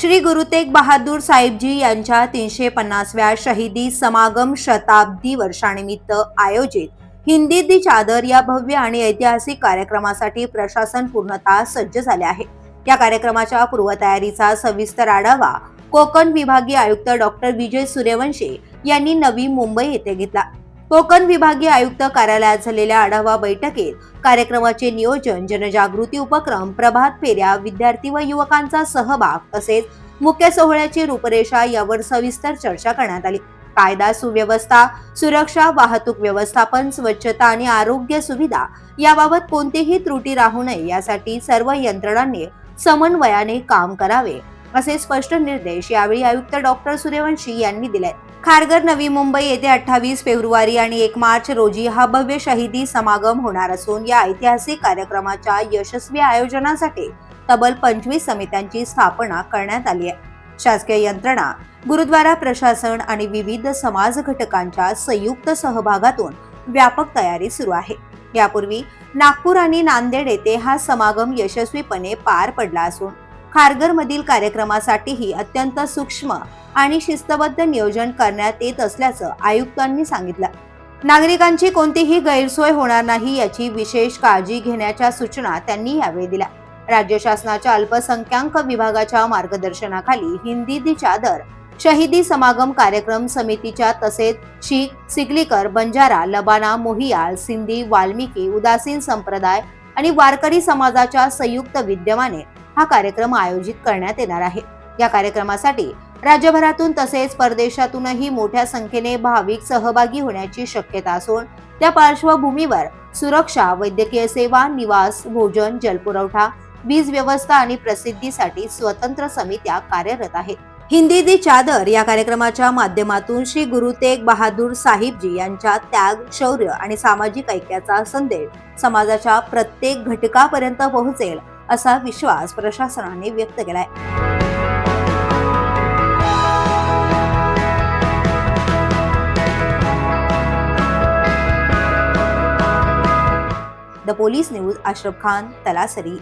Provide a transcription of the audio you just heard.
श्री गुरु तेग बहादूर साहिबजी यांच्या 350व्या शहीदी समागम शताब्दी वर्षानिमित्त आयोजित हिंदी दी चादर या भव्य आणि ऐतिहासिक कार्यक्रमासाठी प्रशासन पूर्णतः सज्ज झाले आहे। या कार्यक्रमाच्या पूर्वतयारीचा सविस्तर आढावा कोकण विभागीय आयुक्त डॉक्टर विजय सूर्यवंशी यांनी नवी मुंबई येथे घेतला। कोकण विभागीय आयुक्त कार्यालयात झालेल्या आढावा बैठकीत कार्यक्रमाचे नियोजन, जनजागृती उपक्रम, प्रभात फेऱ्या, विद्यार्थी व युवकांचा सहभाग तसेच मुख्य सोहळ्याची रूपरेषा यावर सविस्तर चर्चा करण्यात आली। कायदा सुव्यवस्था, सुरक्षा, वाहतूक व्यवस्थापन, स्वच्छता आणि आरोग्य सुविधा याबाबत कोणतीही त्रुटी राहू नये यासाठी सर्व यंत्रणांनी समन्वयाने काम करावे असे स्पष्ट निर्देश यावेळी आयुक्त डॉक्टर सूर्यवंशी यांनी दिले। खारघर, नवी मुंबई येथे 28 फेब्रुवारी आणि 1 मार्च रोजी हा भव्य शहीदी समागम होणार असून या ऐतिहासिक कार्यक्रमाच्या यशस्वी आयोजनासाठी तब्बल 25 समित्यांची स्थापना करण्यात आली आहे। शासकीय यंत्रणा, गुरुद्वारा प्रशासन आणि विविध समाज घटकांच्या संयुक्त सहभागातून व्यापक तयारी सुरू आहे। यापूर्वी नागपूर आणि नांदेड येथे हा समागम यशस्वीपणे पार पडला असून खारघर मधील कार्यक्रमासाठीही अत्यंत सूक्ष्म आणि शिस्तबद्ध नियोजन करण्यात येत असल्याचं आयुक्तांनी सांगितलं। नागरिकांची कोणतीही गैरसोय होणार नाही याची विशेष काळजी घेण्याच्या सूचना त्यांनी यावेळी दिल्या। राज्य शासनाच्या अल्पसंख्याक विभागाच्या मार्गदर्शनाखाली हिंदी दी चादर शहीदी समागम कार्यक्रम समितीच्या तसेच शीख, सिकलीकर, बंजारा, लबाना, मोहियाल, सिंधी, वाल्मिकी, उदासीन संप्रदाय आणि वारकरी समाजाच्या संयुक्त विद्यमाने हा कार्यक्रम आयोजित करण्यात येणार आहे। या कार्यक्रमासाठी राज्यभरातून तसेच परदेशातूनही मोठ्या संख्येने भाविक सहभागी होण्याची शक्यता असून त्या पार्श्वभूमीवर सुरक्षा, वैद्यकीय सेवा, निवास, भोजन, जलपुरवठा, वीज व्यवस्था आणि प्रसिद्धीसाठी स्वतंत्र समित्या कार्यरत आहेत। हिंदी दी चादर या कार्यक्रमाच्या माध्यमातून श्री गुरु तेग बहादूर साहिबजी यांच्या त्याग, शौर्य आणि सामाजिक ऐक्याचा संदेश समाजाच्या प्रत्येक घटकापर्यंत पोहोचेल असा विश्वास प्रशासनाने व्यक्त केलाय। The police news, Ashraf Khan, Talasari.